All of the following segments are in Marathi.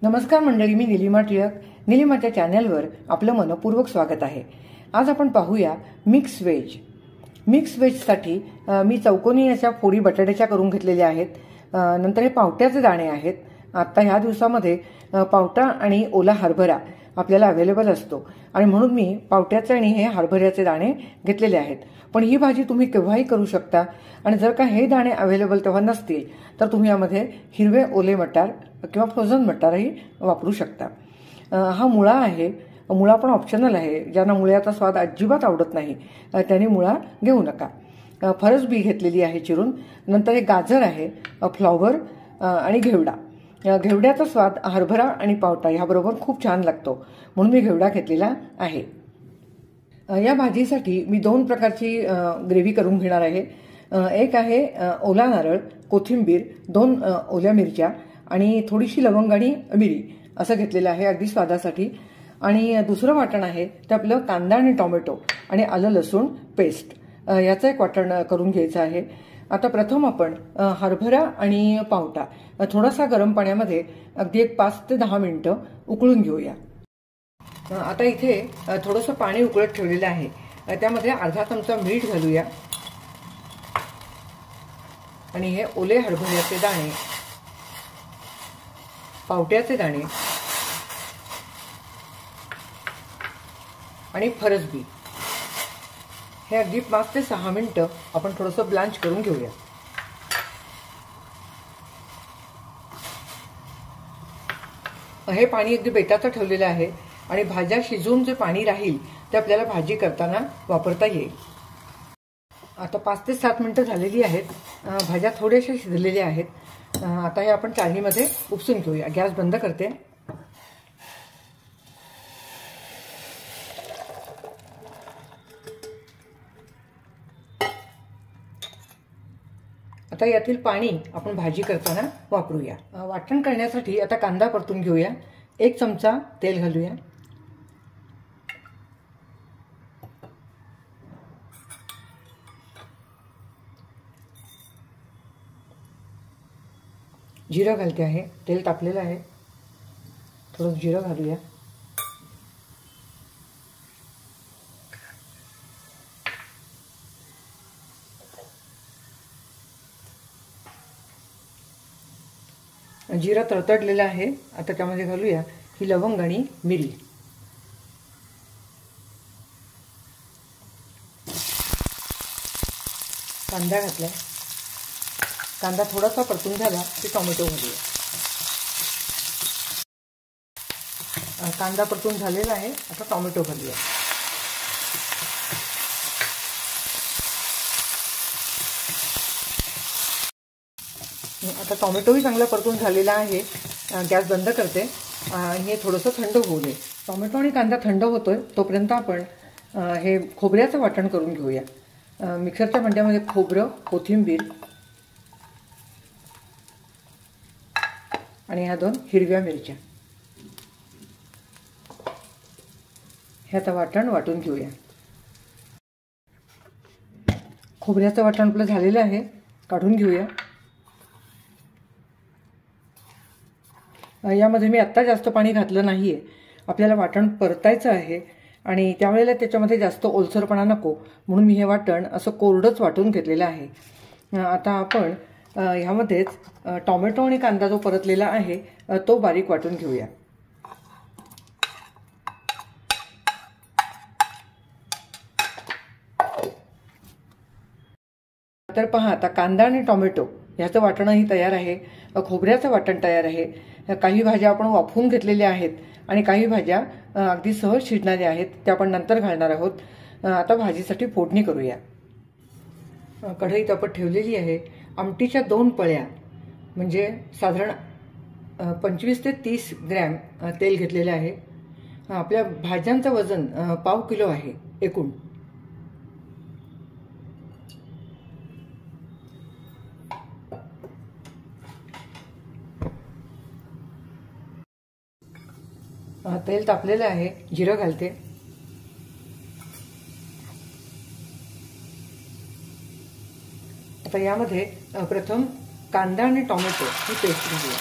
नमस्कार मंडळी, मी निलिमा टिळक. निलिमाच्या चॅनलवर आपलं मनपूर्वक स्वागत आहे. आज आपण पाहूया मिक्स व्हेज. मिक्स व्हेजसाठी मी चौकोनी अशा फोडी बटाट्याच्या करून घेतलेल्या आहेत. नंतर हे पावट्याचे दाणे आहेत. आता ह्या दिवसामध्ये पावटा आणि ओला हरभरा आपल्याला अवेलेबल असतो आणि म्हणून मी पावट्याचे आणि हे हरभऱ्याचे दाणे घेतलेले आहेत. पण ही भाजी तुम्ही केव्हाही करू शकता आणि जर का हे दाणे अवेलेबल तेव्हा नसतील तर तुम्ही यामध्ये हिरवे ओले मटार किंवा फ्रोझन मटारही वापरू शकता. हा मुळा आहे. मुळा पण ऑप्शनल आहे. ज्यांना मुळ्याचा स्वाद अजिबात आवडत नाही त्यांनी मुळा घेऊ नका. फरसबी घेतलेली आहे चिरून. नंतर एक गाजर आहे, फ्लॉवर आणि घेवडा. घेवड्याचा स्वाद हरभरा आणि पावटा ह्याबरोबर खूप छान लागतो म्हणून मी घेवडा घेतलेला आहे. या भाजीसाठी मी 2 प्रकारची ग्रेव्ही करून घेणार आहे. एक आहे ओला नारळ, कोथिंबीर, 2 ओल्या मिरच्या आणि थोडीशी लवंग आणि मिरी असं घेतलेलं आहे अगदी स्वादासाठी. आणि दुसरं वाटण आहे ते आपलं कांदा आणि टोमॅटो आणि आलं लसूण पेस्ट याचं एक वाटण करून घ्यायचं आहे. आता प्रथम आपण हरभरा आणि पावटा थोडासा गरम पाण्यामध्ये अगदी एक 5 ते 10 मिनिटं उकळून घेऊया. आता इथे थोडंसं पाणी उकळत ठेवलेलं आहे. त्यामध्ये अर्धा चमचा मीठ घालूया आणि हे ओले हरभऱ्याचे दाणे, पावट्याचे दाणे आणि फरसबी हे अगदी 5 ते 6 मिनिटं आपण थोडंसं ब्लांच करून घेऊया. हे पाणी अगदी बेटाचं ठेवलेलं आहे आणि भाज्या शिजून जे पाणी राहील ते आपल्याला भाजी करताना वापरता येईल. आता 5 ते 7 मिनिटं झालेली आहेत. भाज्या थोड्याशा शिजलेल्या आहेत. आता हे आपण चाळणीमध्ये उपसून घेऊया. गॅस बंद करते. आता यातील पाणी आपण भाजी करताना वापरूया. वाटण करण्यासाठी आता कांदा परतून घेऊया. 1 चमचा तेल घालूया. जिरं घालते आहे. तेल तापलेलं आहे. थोडं जिरं घालूया. जिरं तडतडलेलं आहे. आता त्यामध्ये घालूया ही लवंग आणि मिरी. कांदा घातला. कांदा थोडासा परतून झाला की टोमॅटो घालूया. कांदा परतून झालेला आहे. आता टोमॅटो घालूया. आता टोमॅटोही चांगला परतून झालेला आहे. गॅस बंद करते. हे थोडंसं थंड होऊ दे. टोमॅटो आणि कांदा थंड होतोय तोपर्यंत आपण हे खोबऱ्याचं वाटण करून घेऊया. मिक्सरच्या भांड्यामध्ये खोबरं, कोथिंबीर आणि ह्या 2 हिरव्या मिरच्या हे आता वाटण वाटून घेऊया. खोबऱ्याचं वाटण आपलं झालेलं आहे. काढून घेऊया. यामध्ये मी आत्ता जास्त पाणी घातलं नाहीये. आपल्याला वाटण परतायचं आहे आणि त्यावेळेला त्याच्यामध्ये जास्त ओलसरपणा नको म्हणून मी हे वाटण असं कोरडंच वाटून घेतलेलं आहे. आता आपण ह्यामध्येच टोमॅटो आणि कांदा जो परतलेला आहे तो बारीक वाटून घेऊया. तर पहा, आता कांदा आणि टोमॅटो ह्याचं वाटणही तयार आहे. खोबऱ्याचं वाटण तयार आहे. काही भाज्या आपण वाफवून घेतलेल्या आहेत आणि काही भाज्या अगदी सहज शिजणाऱ्या आहेत. त्या आपण नंतर घालणार आहोत. आता भाजीसाठी फोडणी करूया. कढई तापत ठेवलेली आहे. आमटीच्या 2 पळ्या म्हणजे साधारण 25 ते 30 ग्रॅम तेल घेतलेले आहे. आपल्या भाज्यांचं वजन 1/2 किलो आहे एकूण. तेल तापलेलं आहे. जिरं घालते. आता यामध्ये प्रथम कांदा आणि टोमॅटो ही पेस्ट घेऊया.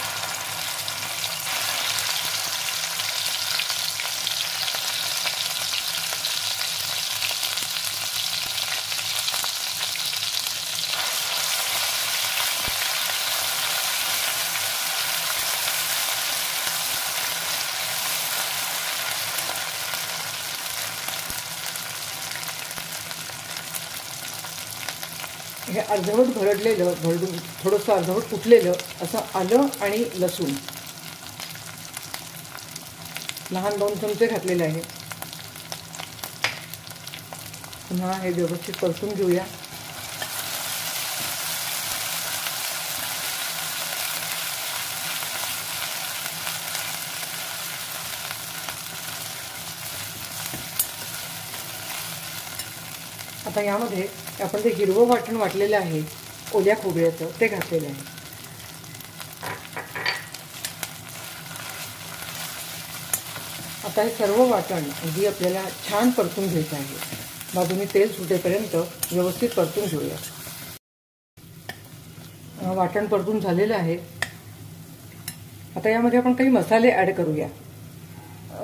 हे अर्धवट भरडलेलं, भरडून थोडंसं अर्धवट कुटलेलं असं आलं आणि लसूण लहान 2 चमचे घातलेले आहे. पुन्हा हे व्यवस्थित परतून घेऊया. आता यामध्ये आपण जे हिरवं वाटण वाटलेलं आहे ओल्या खोबऱ्याचं ते घातलेलं आहे. आता हे सर्व वाटण अगदी आपल्याला छान परतून घ्यायचं आहे. बाजूने तेल सुटेपर्यंत व्यवस्थित परतून घेऊया. वाटण परतून झालेलं आहे. आता यामध्ये आपण काही मसाले ॲड करूया.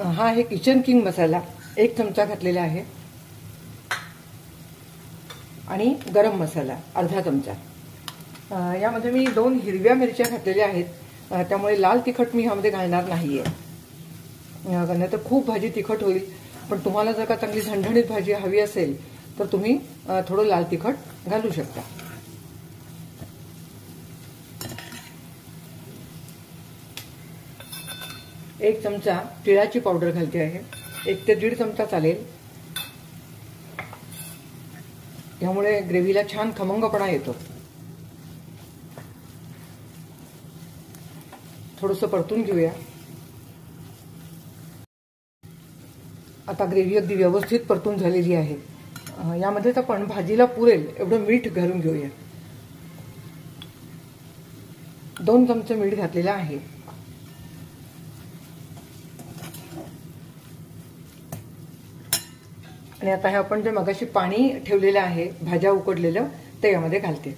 हा आहे किचन किंग मसाला 1 चमचा घातलेला आहे आणि गरम मसाला अर्धा चमचा. यामध्ये मी 2 हिरव्या मिरच्या घातलेल्या आहेत. त्यामुळे लाल तिखट मी ह्यामध्ये घालणार नाहीये, नाही तर खूप भाजी तिखट होईल. पण तुम्हाला जर का चांगली झणझणीत भाजी हवी असेल तर तुम्ही थोडं लाल तिखट घालू शकता. एक चमचा तिळाची पावडर घालते आहे. 1 ते 1.5 चमचा चालेल. यामुळे ग्रेव्हीला छान खमंगपणा येतो. थोडंसं परतून घेऊया. आता ग्रेव्ही अगदी व्यवस्थित परतून झालेली आहे. यामध्येच आपण भाजीला पुरेल एवढं मीठ घालून घेऊया. 2 चमचे मीठ घातलेलं आहे. आणि आता हे आपण जे मगाशी पाणी ठेवलेलं आहे भाज्या उकडलेलं ते यामध्ये घालते.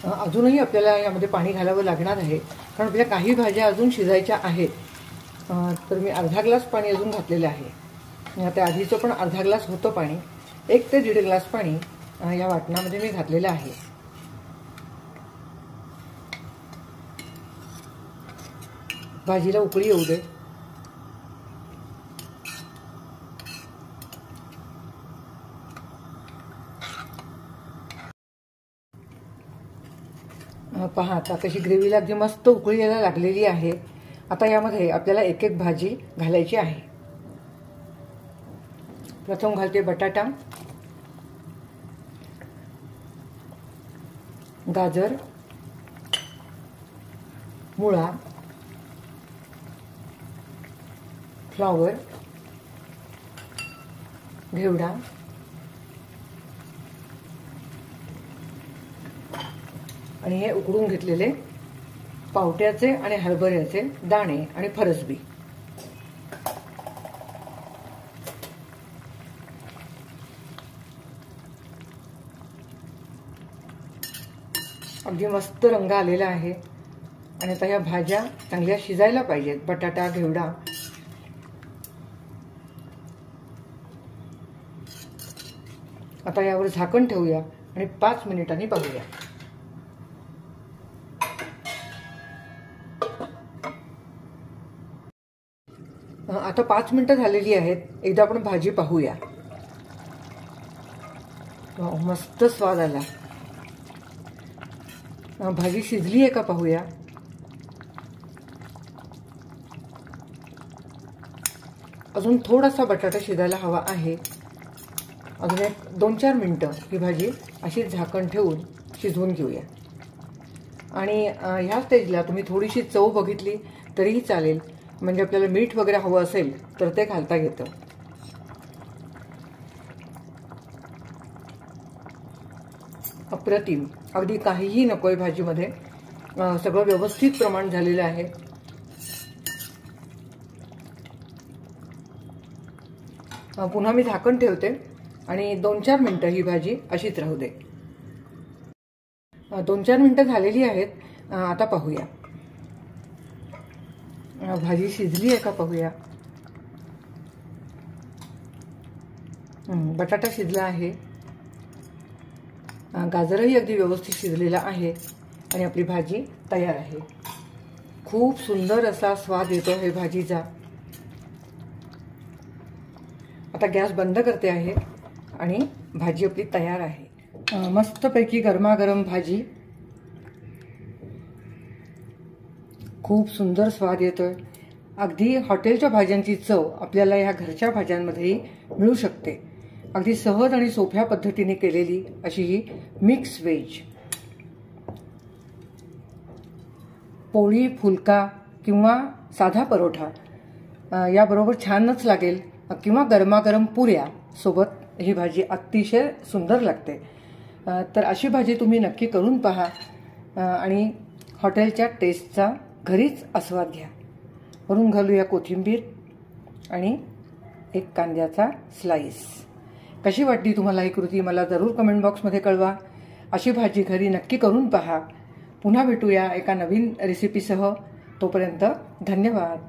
अजूनही आपल्याला यामध्ये पाणी घालावं लागणार आहे, कारण आपल्या काही भाज्या अजून शिजायच्या आहेत. तर मी अर्धा ग्लास पाणी अजून घातलेलं आहे. त्या आधीचं पण अर्धा ग्लास होतं पाणी. 1 ते 1.5 ग्लास पाणी या वाटणामध्ये मी घातलेलं आहे. भाजीला उकळी येऊ दे. पहा आता कशी ग्रेव्हीला अगदी मस्त उकळी यायला लागलेली आहे. आता यामध्ये आपल्याला एक एक भाजी घालायची आहे. प्रथम घालते बटाटा, गाजर, मुळा, फ्लॉवर, घेवडा, आणि हे उकडून घेतलेले पावट्याचे आणि हरभऱ्याचे दाणे आणि फरसबी. अगदी मस्त रंग आलेला आहे. आणि आता ह्या भाज्या चांगल्या शिजायला पाहिजेत. बटाटा, घेवडा. आता यावर झाकण ठेवूया आणि 5 मिनिटांनी बघूया. आता 5 मिनिटं झालेली आहेत. एकदा आपण भाजी पाहूया. मस्त स्वाद आला. भाजी शिजली आहे का पाहूया. अजून थोडासा बटाटा शिजायला हवा आहे. अजून 2-4 मिनिटं ही भाजी अशी झाकण ठेवून शिजवून घेऊया. आणि ह्या स्टेजला तुम्ही थोडीशी चव बघितली तरीही चालेल. म्हणजे आपल्याला मीठ वगैरे हवं असेल तर ते घालता येतं. अप्रतिम. अगदी काहीही नकोय भाजीमध्ये. सगळं व्यवस्थित प्रमाण झालेलं आहे. पुन्हा मी झाकण ठेवते आणि 2-4 मिनिटं ही भाजी अशीच राहू दे. 2-4 मिनिटं झालेली आहेत. आता पाहूया भाजी शिजली आहे का पाहूया. बटाटा शिजला आहे. गाजरही अगदी व्यवस्थित शिजलेला आहे. आणि आपली भाजी तयार आहे। खूप सुंदर असा स्वाद येतो हे भाजीचा। आता गॅस बंद करते आहे आणि भाजी आपली तयार आहे। मस्तपैकी गरमागरम भाजी, खूप सुंदर स्वाद येतोय। अगदी हॉटेलच्या भाज्यांची चव आपल्याला ह्या घरच्या भाज्यांमध्येही मिळू शकते। अगदी सहज आणि सोप्या पद्धतीने केलेली अशी ही मिक्स व्हेज। पोळी, फुलका किंवा साधा परोठा याबरोबर छानच लागेल, किंवा गरमागरम पुऱ्या सोबत ही भाजी अतिशय सुंदर लागते। तर अशी भाजी तुम्ही नक्की करून पहा आणि हॉटेलच्या टेस्टचा घरीच आस्वाद घ्या। वरून घालूया कोथिंबीर आणि एक कांद्याचा स्लाइस। कशी वाटली तुम्हाला ही कृती मला जरूर कमेंट बॉक्समध्ये कळवा। अशी भाजी घरी नक्की करून पहा। पुन्हा भेटूया एका नवीन रेसिपीसह। तोपर्यंत धन्यवाद।